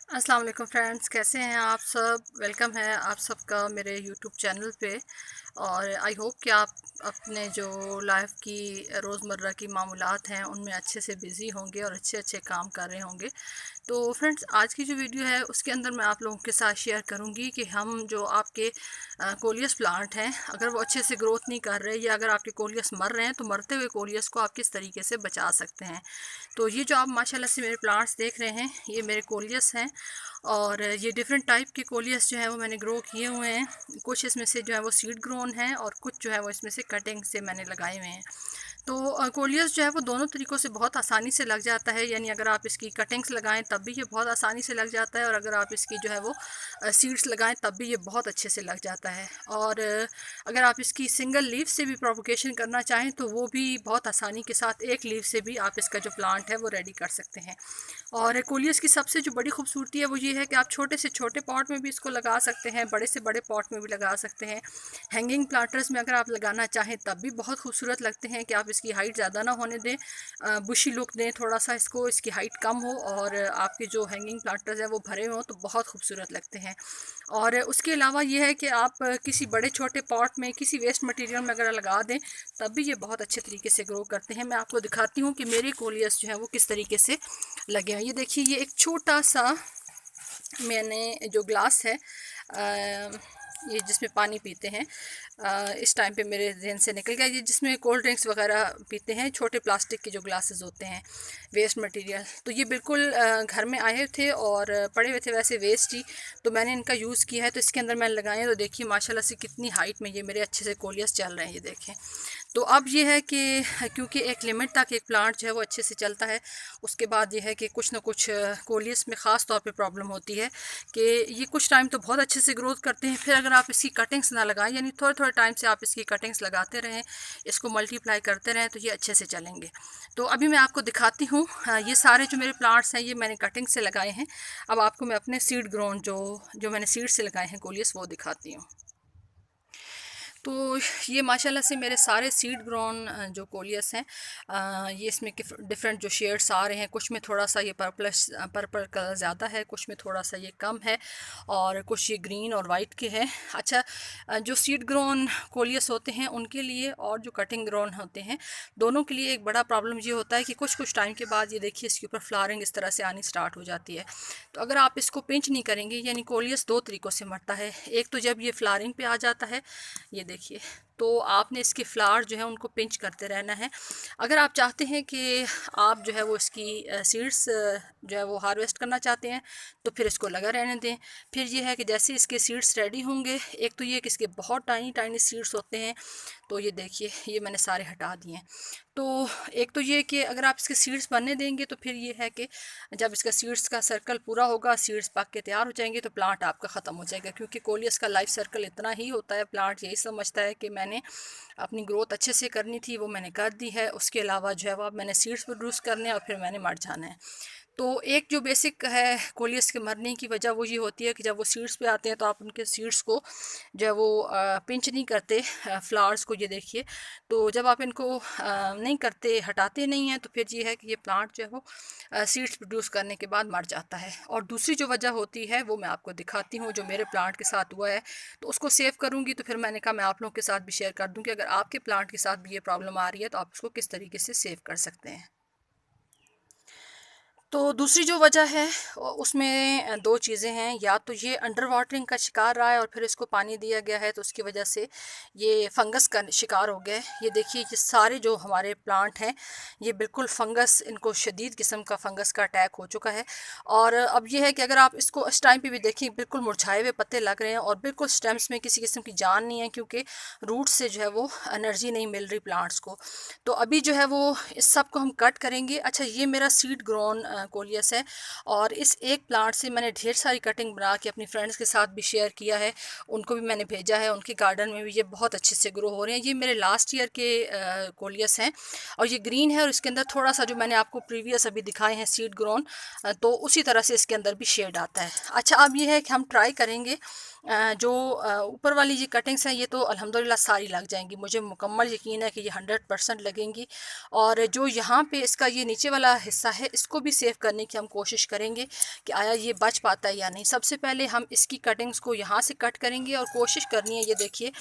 अस्सलाम वालेकुम फ्रेंड्स, कैसे हैं आप सब। वेलकम है आप सबका मेरे यूट्यूब चैनल पे। और आई होप कि आप अपने जो लाइफ की रोज़मर्रा की मामूलात हैं उनमें अच्छे से बिज़ी होंगे और अच्छे अच्छे काम कर रहे होंगे। तो फ्रेंड्स, आज की जो वीडियो है उसके अंदर मैं आप लोगों के साथ शेयर करूंगी कि हम जो आपके कोलियस प्लांट हैं, अगर वो अच्छे से ग्रोथ नहीं कर रहे या अगर आपके कोलियस मर रहे हैं तो मरते हुए कोलियस को आप किस तरीके से बचा सकते हैं। तो ये जो आप माशाल्लाह से मेरे प्लांट्स देख रहे हैं, ये मेरे कोलियस हैं। और ये डिफरेंट टाइप के कोलियस जो है वो मैंने ग्रो किए हुए हैं। कुछ इसमें से जो है वो सीड ग्रोन है और कुछ जो है वो इसमें से कटिंग से मैंने लगाए हुए हैं। तो कोलियस जो है वो दोनों तरीक़ों से बहुत आसानी से लग जाता है, यानी अगर आप इसकी कटिंग्स लगाएं तब भी ये बहुत आसानी से लग जाता है, और अगर आप इसकी जो है वो सीड्स लगाएं तब भी ये बहुत अच्छे से लग जाता है। और अगर आप इसकी सिंगल लीफ से भी प्रोपगेशन करना चाहें तो वो भी बहुत आसानी के साथ एक लीफ से भी आप इसका जो प्लांट है वो रेडी कर सकते हैं। और कोलियस की सबसे जो बड़ी खूबसूरती है वो ये है कि आप छोटे से छोटे पॉट में भी इसको लगा सकते हैं, बड़े से बड़े पॉट में भी लगा सकते हैं। हैंगिंग प्लांटर्स में अगर आप लगाना चाहें तब भी बहुत खूबसूरत लगते हैं कि आप इसकी हाइट ज़्यादा ना होने दें, बुशी लुक दें थोड़ा सा इसको, इसकी हाइट कम हो और आपके जो हैंगिंग प्लांटर्स हैं वो भरे हों तो बहुत खूबसूरत लगते हैं। और उसके अलावा ये है कि आप किसी बड़े छोटे पॉट में किसी वेस्ट मटेरियल में अगर लगा दें तब भी ये बहुत अच्छे तरीके से ग्रो करते हैं। मैं आपको दिखाती हूँ कि मेरे कोलियस जो है वो किस तरीके से लगे हैं। ये देखिए, ये एक छोटा सा मैंने जो ग्लास है, ये जिसमें पानी पीते हैं, इस टाइम पे मेरे जहन से निकल गया, ये जिसमें कोल्ड ड्रिंक्स वगैरह पीते हैं, छोटे प्लास्टिक के जो ग्लासेस होते हैं वेस्ट मटेरियल। तो ये बिल्कुल घर में आए थे और पड़े हुए थे वैसे वेस्ट ही, तो मैंने इनका यूज़ किया है। तो इसके अंदर मैंने लगाए हैं तो देखिए माशाल्लाह से कितनी हाइट में ये मेरे अच्छे से कोलियस चल रहे हैं, ये देखें। तो अब ये है कि क्योंकि एक लिमिट तक एक प्लांट जो है वो अच्छे से चलता है, उसके बाद ये है कि कुछ ना कुछ कोलियस में ख़ास तौर पे प्रॉब्लम होती है कि ये कुछ टाइम तो बहुत अच्छे से ग्रोथ करते हैं, फिर अगर आप इसकी कटिंग्स ना लगाएं, यानी थोड़े थोड़े टाइम से आप इसकी कटिंग्स लगाते रहें, इसको मल्टीप्लाई करते रहें तो ये अच्छे से चलेंगे। तो अभी मैं आपको दिखाती हूँ, ये सारे जो मेरे प्लांट्स हैं ये मैंने कटिंग से लगाए हैं। अब आपको मैं अपने सीड ग्रोन जो जो मैंने सीड से लगाए हैं कोलियस वो दिखाती हूँ। तो ये माशाल्लाह से मेरे सारे सीड ग्रोन जो कोलियस हैं, ये इसमें डिफरेंट जो शेड्स आ रहे हैं, कुछ में थोड़ा सा ये पर्पल कलर ज़्यादा है, कुछ में थोड़ा सा ये कम है, और कुछ ये ग्रीन और वाइट के हैं। अच्छा, जो सीड ग्रोन कोलियस होते हैं उनके लिए और जो कटिंग ग्रोन होते हैं दोनों के लिए एक बड़ा प्रॉब्लम ये होता है कि कुछ कुछ टाइम के बाद ये देखिए इसके ऊपर फ्लावरिंग इस तरह से आनी स्टार्ट हो जाती है। तो अगर आप इसको पिंच नहीं करेंगे, यानी कोलियस दो तरीक़ों से मरता है। एक तो जब ये फ्लावरिंग पे आ जाता है, ये देखिए, तो आपने इसके फ्लावर जो है उनको पिंच करते रहना है। अगर आप चाहते हैं कि आप जो है वो इसकी सीड्स जो है वो हार्वेस्ट करना चाहते हैं तो फिर इसको लगा रहने दें। फिर ये है कि जैसे इसके सीड्स रेडी होंगे, एक तो ये कि इसके बहुत टाइनी टाइनी सीड्स होते हैं, तो ये देखिए ये मैंने सारे हटा दिए हैं। तो एक तो ये कि अगर आप इसके सीड्स बनने देंगे तो फिर ये है कि जब इसका सीड्स का सर्कल पूरा होगा, सीड्स पक के तैयार हो जाएंगे तो प्लांट आपका ख़त्म हो जाएगा, क्योंकि कोलियस का लाइफ सर्कल इतना ही होता है। प्लांट यही समझता है कि मैंने अपनी ग्रोथ अच्छे से करनी थी, वो मैंने कर दी है, उसके अलावा जो है वो अब मैंने सीड्स प्रोड्यूस करने और फिर मैंने मर जाना है। तो एक जो बेसिक है कोलियस के मरने की वजह वो ये होती है कि जब वो सीड्स पे आते हैं तो आप उनके सीड्स को जो है वो पिंच नहीं करते, फ्लावर्स को, ये देखिए। तो जब आप इनको नहीं करते, हटाते नहीं हैं, तो फिर ये है कि ये प्लांट जो है वो सीड्स प्रोड्यूस करने के बाद मर जाता है। और दूसरी जो वजह होती है वो मैं आपको दिखाती हूँ, जो मेरे प्लांट के साथ हुआ है, तो उसको सेव करूँगी तो फिर मैंने कहा मैं आप लोगों के साथ भी शेयर कर दूँ कि अगर आपके प्लांट के साथ भी ये प्रॉब्लम आ रही है तो आप इसको किस तरीके से सेव कर सकते हैं। तो दूसरी जो वजह है उसमें दो चीज़ें हैं, या तो ये अंडर वाटरिंग का शिकार रहा है और फिर इसको पानी दिया गया है तो उसकी वजह से ये फंगस का शिकार हो गया है। ये देखिए, ये सारे जो हमारे प्लांट हैं ये बिल्कुल फंगस, इनको शदीद किस्म का फंगस का अटैक हो चुका है। और अब ये है कि अगर आप इसको इस टाइम पे भी देखिए, बिल्कुल मुरझाए हुए पत्ते लग रहे हैं और बिल्कुल स्टेम्स में किसी किस्म की जान नहीं है, क्योंकि रूट से जो है वो एनर्जी नहीं मिल रही प्लांट्स को। तो अभी जो है वो इस सब को हम कट करेंगे। अच्छा, ये मेरा सीड ग्रोन कोलियस है और इस एक प्लांट से मैंने ढेर सारी कटिंग बना के अपनी फ्रेंड्स के साथ भी शेयर किया है, उनको भी मैंने भेजा है, उनके गार्डन में भी ये बहुत अच्छे से ग्रो हो रहे हैं। ये मेरे लास्ट ईयर के कोलियस हैं और ये ग्रीन है और इसके अंदर थोड़ा सा जो मैंने आपको प्रीवियस अभी दिखाए हैं सीड ग्रोन, तो उसी तरह से इसके अंदर भी शेड आता है। अच्छा, अब ये है कि हम ट्राई करेंगे, जो ऊपर वाली ये कटिंग्स हैं ये तो अल्हम्दुलिल्लाह सारी लग जाएंगी, मुझे मुकम्मल यकीन है कि ये 100% लगेंगी। और जो यहाँ पे इसका ये नीचे वाला हिस्सा है इसको भी सेव सेव करने की हम कोशिश करेंगे कि आया ये बच पाता है या नहीं। सबसे पहले हम इसकी कटिंग्स को यहाँ से कट करेंगे और कोशिश करनी है, ये देखिए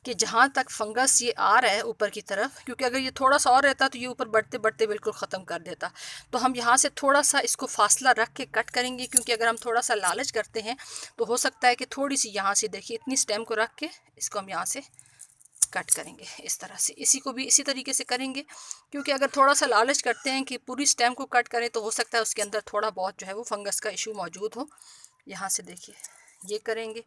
कि जहाँ तक फंगस ये आ रहा है ऊपर की तरफ, क्योंकि अगर ये थोड़ा सा और रहता तो ये ऊपर बढ़ते बढ़ते बिल्कुल ख़त्म कर देता। तो हम यहाँ से थोड़ा सा इसको फासला रख के कट करेंगे, क्योंकि अगर हम थोड़ा सा लालच करते हैं तो हो सकता है कि थोड़ी सी यहाँ से देखिए इतनी स्टेम को रख के इसको हम यहाँ से कट करेंगे इस तरह से। इसी को भी इसी तरीके से करेंगे, क्योंकि अगर थोड़ा सा लालच करते हैं कि पूरी स्टेम को कट करें तो हो सकता है उसके अंदर थोड़ा बहुत जो है वो फंगस का इशू मौजूद हो। यहाँ से देखिए ये करेंगे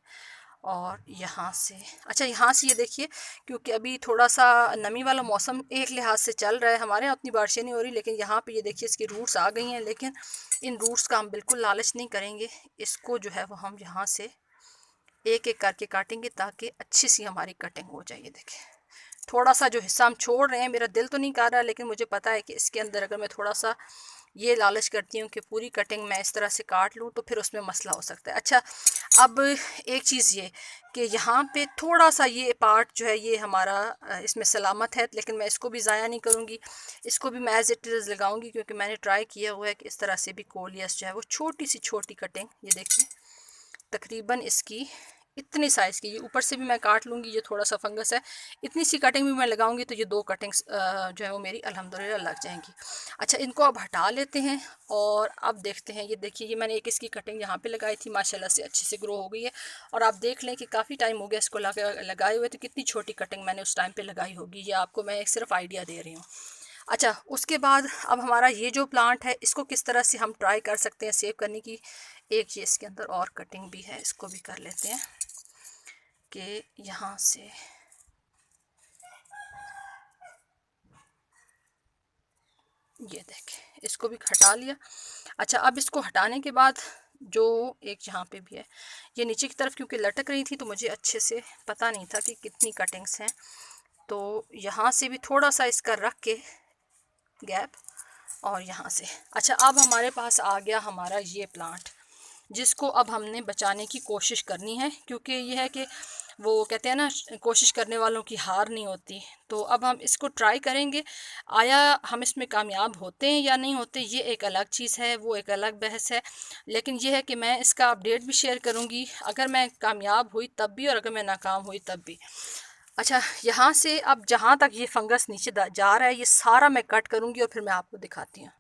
और यहाँ से, अच्छा यहाँ से ये देखिए, क्योंकि अभी थोड़ा सा नमी वाला मौसम एक लिहाज से चल रहा है, हमारे यहाँ उतनी बारिशें नहीं हो रही, लेकिन यहाँ पे ये देखिए इसकी रूट्स आ गई हैं। लेकिन इन रूट्स का हम बिल्कुल लालच नहीं करेंगे, इसको जो है वो हम यहाँ से एक एक करके काटेंगे ताकि अच्छी सी हमारी कटिंग हो जाए। ये देखिए थोड़ा सा जो हिस्सा हम छोड़ रहे हैं, मेरा दिल तो नहीं कर रहा, लेकिन मुझे पता है कि इसके अंदर अगर मैं थोड़ा सा ये लालच करती हूँ कि पूरी कटिंग मैं इस तरह से काट लूँ तो फिर उसमें मसला हो सकता है। अच्छा, अब एक चीज़ ये कि यहाँ पे थोड़ा सा ये पार्ट जो है ये हमारा इसमें सलामत है, लेकिन मैं इसको भी ज़ाया नहीं करूँगी, इसको भी मैं एज इट इज़ लगाऊँगी, क्योंकि मैंने ट्राई किया हुआ है कि इस तरह से भी कोलियस जो है वो छोटी सी छोटी कटिंग, ये देखिए तकरीबन इसकी इतनी साइज़ की, ये ऊपर से भी मैं काट लूँगी, ये थोड़ा सा फंगस है, इतनी सी कटिंग भी मैं लगाऊंगी तो ये 2 कटिंग्स जो है वो मेरी अल्हम्दुलिल्लाह लग जाएंगी। अच्छा, इनको अब हटा लेते हैं और अब देखते हैं। ये देखिए ये मैंने एक इसकी कटिंग यहाँ पे लगाई थी, माशाल्लाह से अच्छे से ग्रो हो गई है, और आप देख लें कि काफ़ी टाइम हो गया इसको लगाए हुए, तो कितनी छोटी कटिंग मैंने उस टाइम पर लगाई होगी, ये आपको मैं एक सिर्फ आइडिया दे रही हूँ। अच्छा, उसके बाद अब हमारा ये जो प्लांट है इसको किस तरह से हम ट्राई कर सकते हैं सेव करने की। एक ये इसके अंदर और कटिंग भी है, इसको भी कर लेते हैं कि यहाँ से ये देखें इसको भी हटा लिया। अच्छा, अब इसको हटाने के बाद जो एक यहाँ पे भी है, ये नीचे की तरफ क्योंकि लटक रही थी तो मुझे अच्छे से पता नहीं था कि कितनी कटिंग्स हैं, तो यहाँ से भी थोड़ा सा इसका रख के गैप, और यहाँ से। अच्छा, अब हमारे पास आ गया हमारा ये प्लांट, जिसको अब हमने बचाने की कोशिश करनी है, क्योंकि ये है कि वो कहते हैं ना कोशिश करने वालों की हार नहीं होती। तो अब हम इसको ट्राई करेंगे, आया हम इसमें कामयाब होते हैं या नहीं होते ये एक अलग चीज़ है, वो एक अलग बहस है। लेकिन ये है कि मैं इसका अपडेट भी शेयर करूँगी, अगर मैं कामयाब हुई तब भी और अगर मैं नाकाम हुई तब भी। अच्छा, यहाँ से अब जहाँ तक ये फंगस नीचे जा रहा है ये सारा मैं कट करूँगी और फिर मैं आपको दिखाती हूँ।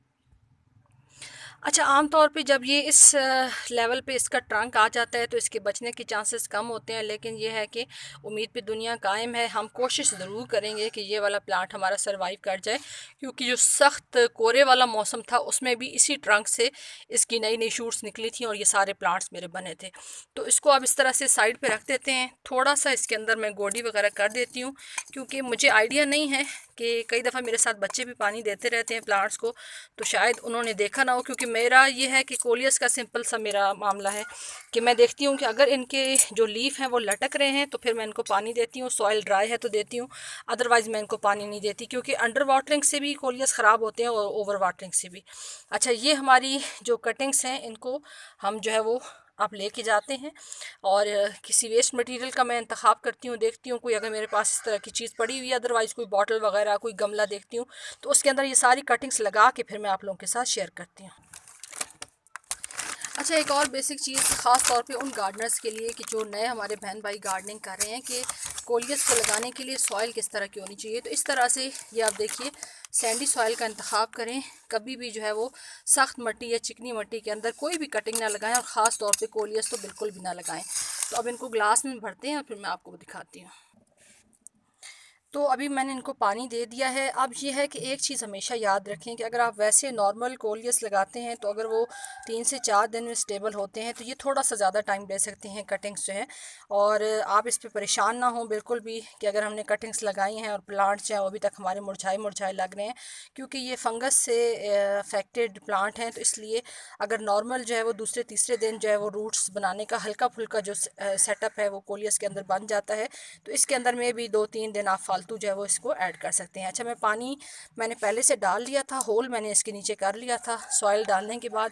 अच्छा, आम तौर पे जब ये इस लेवल पे इसका ट्रंक आ जाता है तो इसके बचने के चांसेस कम होते हैं, लेकिन ये है कि उम्मीद पे दुनिया कायम है। हम कोशिश ज़रूर करेंगे कि ये वाला प्लांट हमारा सरवाइव कर जाए, क्योंकि जो सख्त कोरे वाला मौसम था उसमें भी इसी ट्रंक से इसकी नई नई शूट्स निकली थी और ये सारे प्लांट्स मेरे बने थे। तो इसको अब इस तरह से साइड पर रख देते हैं। थोड़ा सा इसके अंदर मैं गोडी वगैरह कर देती हूँ, क्योंकि मुझे आइडिया नहीं है कि कई दफ़ा मेरे साथ बच्चे भी पानी देते रहते हैं प्लांट्स को, तो शायद उन्होंने देखा ना हो। क्योंकि मेरा ये है कि कोलियस का सिंपल सा मेरा मामला है कि मैं देखती हूँ कि अगर इनके जो लीफ हैं वो लटक रहे हैं तो फिर मैं इनको पानी देती हूँ, सॉइल ड्राई है तो देती हूँ, अदरवाइज़ मैं इनको पानी नहीं देती, क्योंकि अंडर वाटरिंग से भी कोलियस ख़राब होते हैं और ओवर वाटरिंग से भी। अच्छा, ये हमारी जो कटिंग्स हैं इनको हम जो है वो आप लेके जाते हैं और किसी वेस्ट मटेरियल का मैं इंतखाब करती हूँ, देखती हूँ कोई अगर मेरे पास इस तरह की चीज़ पड़ी हुई है, अदरवाइज़ कोई बॉटल वगैरह कोई गमला देखती हूँ तो उसके अंदर ये सारी कटिंग्स लगा के फिर मैं आप लोगों के साथ शेयर करती हूँ। अच्छा, एक और बेसिक चीज़ ख़ास तौर पे उन गार्डनर्स के लिए कि जो नए हमारे बहन भाई गार्डनिंग कर रहे हैं कि कोलियस को लगाने के लिए सॉइल किस तरह की होनी चाहिए। तो इस तरह से ये आप देखिए सैंडी सॉइल का इंतखाब करें, कभी भी जो है वो सख्त मिट्टी या चिकनी मिट्टी के अंदर कोई भी कटिंग ना लगाएं, और ख़ास तौर पे कोलियस तो बिल्कुल भी ना लगाएं। तो अब इनको ग्लास में भरते हैं और फिर मैं आपको दिखाती हूँ। तो अभी मैंने इनको पानी दे दिया है। अब ये है कि एक चीज़ हमेशा याद रखें कि अगर आप वैसे नॉर्मल कोलियस लगाते हैं तो अगर वो 3 से 4 दिन में स्टेबल होते हैं तो ये थोड़ा सा ज़्यादा टाइम ले सकते हैं कटिंग्स जो है। और आप इस पे परेशान ना हो बिल्कुल भी कि अगर हमने कटिंग्स लगाई हैं और प्लांट्स जो हैं वो अभी तक हमारे मुरझाए मुरझाए लग रहे हैं, क्योंकि ये फंगस से अफेक्टेड प्लांट हैं। तो इसलिए अगर नॉर्मल जो है वो दूसरे तीसरे दिन जो है वो रूट्स बनाने का हल्का फुल्का जो सेटअप है वो कोलियस के अंदर बन जाता है, तो इसके अंदर में भी 2-3 दिन आप फालतू जो है वो इसको ऐड कर सकते हैं। अच्छा, मैं पानी मैंने पहले से डाल लिया था, होल मैंने इसके नीचे कर लिया था सॉइल डालने के बाद।